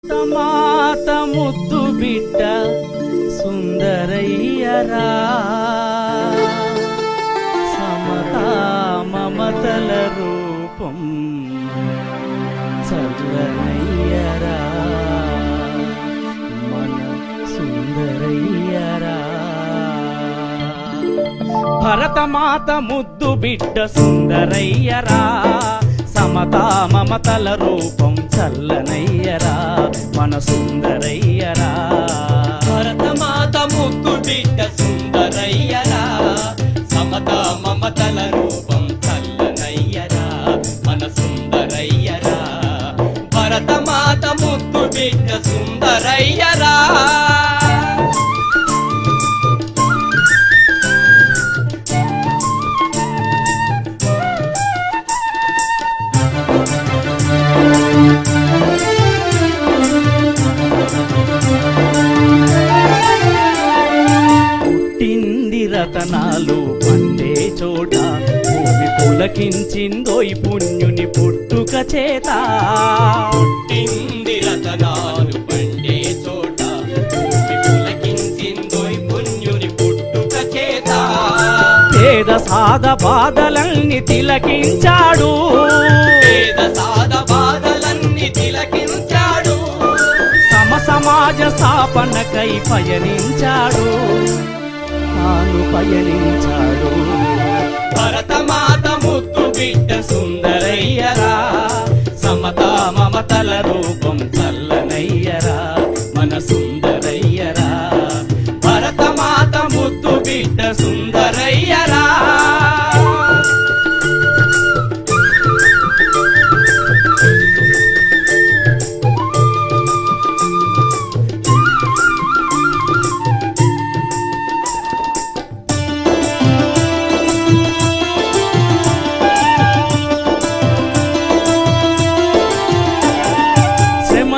మాత ముద్దు బిడ్డ సుందరయ్యరా, సమతా మమతల రూపం చల్లనయ్యరా, మన సుందరయ్యరా. భరతమాత ముద్దు బిడ్డ సుందరయ్యరా, సమతా మమతల రూపం చల్లనయ్యరా, మన సుందరయ్యరా. భరతమాత ముద్దు బిడ్డ సుందరయ్యరా, సమతా మమతల రూపం చల్లనయ్యరా, మన సుందరయ్యరా. భరతమాత ముద్దు బిడ్డ సుందరయ్యరా. రతనాలు పండే చోట భూమి పులకించిందోయ్ పుణ్యుని పుట్టుక చేత. పుట్టింది రతనాలు పండే చోట భూమి పులకించిందోయ్ పుణ్యుని పుట్టుక చేత. పేద సాద బాధలన్నీ తిలకించాడు, పేద సాద బాధలన్నీ తిలకించాడు. సమాజ స్థాపనకై పయనించాడు, తాను పయనించాడు. భరతమాత ముద్దు బిడ్డ సుందరయ్యరా, సమతా మమతల రూపం చల్లనయ్యరా, మన సుందరయ్యరా. భరతమాత ముద్దు బిడ్డ సుందరయ్యరా.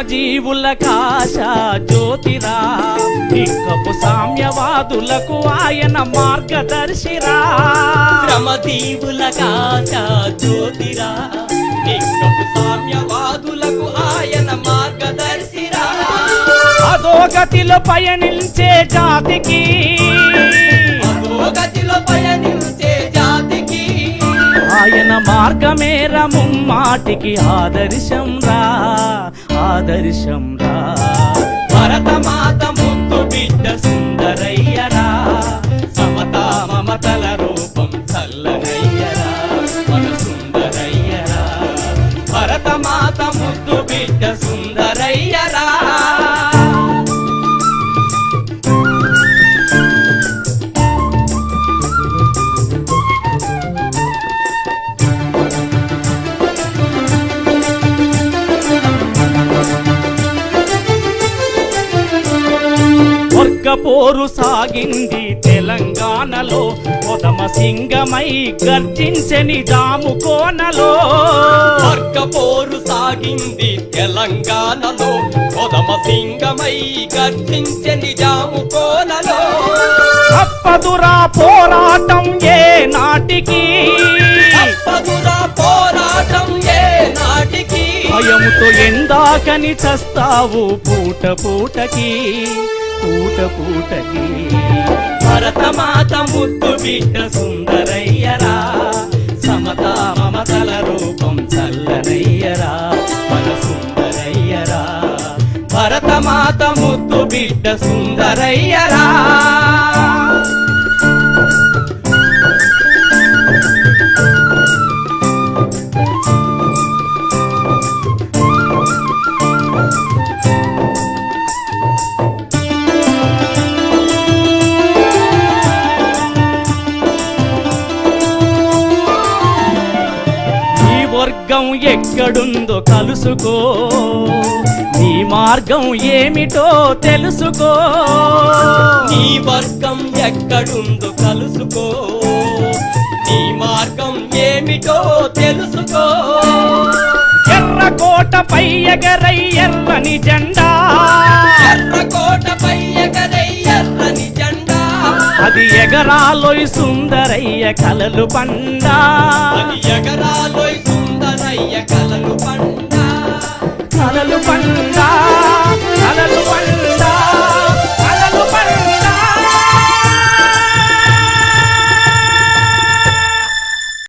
జీవుల కాశ జ్యోతిరా, ఇంకపు సామ్యవాదులకు ఆయన మార్గదర్శిరా. శ్రమజీవుల కాశ జ్యోతిరా, ఇంకపు సామ్యవాదులకు ఆయన మార్గదర్శిరా. అధోగతిలో పయనించే జాతికి, అధోగతిలో పయనించే జాతికి ఆయన మార్గమేర ముమ్మాటికి ఆదర్శం రా, ఆదర్శం రా. భరతమాత ముద్దు బిడ్డ సుందరయ్యరా, సమతా మమతల రూపం చల్లనయ్యరా, మన సుందరయ్యరా. భరతమాత ముద్దు బిడ్డ సుందరయ్యరా. పోరు సాగింది తెలంగాణలో, కొదమ సింగమై గర్జించని జాము కోనలో. వర్గ పోరు సాగింది తెలంగాణలో, కొదమ సింగమై గర్జించని జాము కోనలో. తప్పదురా పోరాటం ఏ నాటికి, తప్పదురా పోరాటం ఏ నాటికి. భయముతో ఎందాకని చస్తావు పూట పూటకి, పూట పూటకి. భరతమాత ముద్దు బిడ్డ సుందరయ్యరా, సమతా మమతల రూపం చల్లనయ్యరా, మన సుందరయ్యరా. భరతమాత ముద్దు బిడ్డ సుందరయ్యరా. వర్గం ఎక్కడుందో కలుసుకో, నీ మార్గం ఏమిటో తెలుసుకో. నీ వర్గం ఎక్కడుందో కలుసుకో, నీ మార్గం ఏమిటో తెలుసుకో. ఎర్రకోటపై ఎగరై ఎర్రని జెండా, ఎర్రకోటపై ఎగరై ఎర్రని జెండా. అది ఎగరాలోయ్ సుందరయ్య కలలు పండా, అది ఎగరాలోయ్ సుందరయ్య కలలు పండా. కలలు పండా.